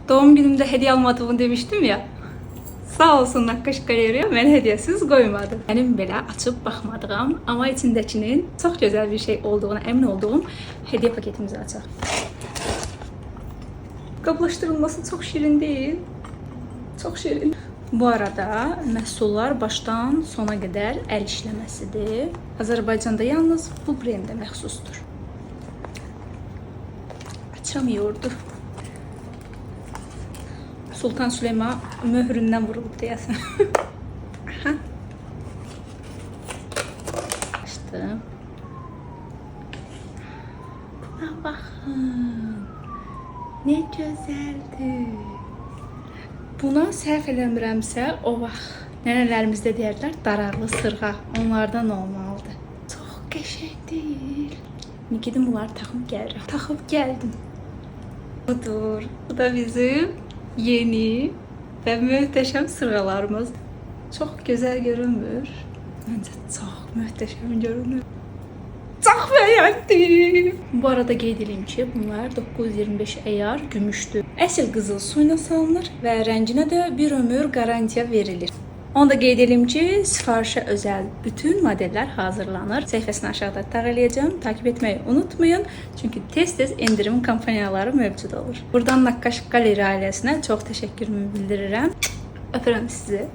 Doğum günümdə hediyə almadığımı demişdim ya. Sağ olsun Nakkaş Galeriya məni hediyəsiz qoymadı. Mənim belə açıb baxmadığım, amma içindəkinin çox gözəl bir şey olduğuna əmin olduğum hediyə paketimizi açaq. Qablaşdırılması çox şirin deyil. Çox şirin. Bu arada məhsullar başdan sona qədər əl işləməsidir. Azərbaycanda yalnız bu brendə məxsusdur. Açamıyordu. Sultan Süleyman möhründən vurulub deyəsən. Aha. Açdım. Buna baxın. Ne gözəldir. Buna səhv eləmirəmsə, o vaxt nənələrimizdə deyərlər daraqlı sırğa. Onlardan olmalıdır. Çox qəşəng deyil. Nikidim bunları taxıb gəlirəm. Taxıb gəldim. Budur. Bu da bizim yeni və möhtəşəm sırğalarımız. Çox gözəl görünmür. Məncə çox möhtəşəm görünür. Çox bəyəndim. Bu arada qeyd edeyim ki, bunlar 925 əyar gümüşdür. Əsl qızıl suyuna salınır və rənginə də bir ömür qarantiya verilir. Onu da qeyd edeyim ki, sifarişə özəl bütün modellər hazırlanır. Səhifəsini aşağıda tag eləyəcəm. Takip etməyi unutmayın. Çünki tez-tez endirim kampaniyaları mövcud olur. Buradan Nakkaş Galeriya ailəsinə çox təşəkkürümü bildirirəm. Öpürəm sizi.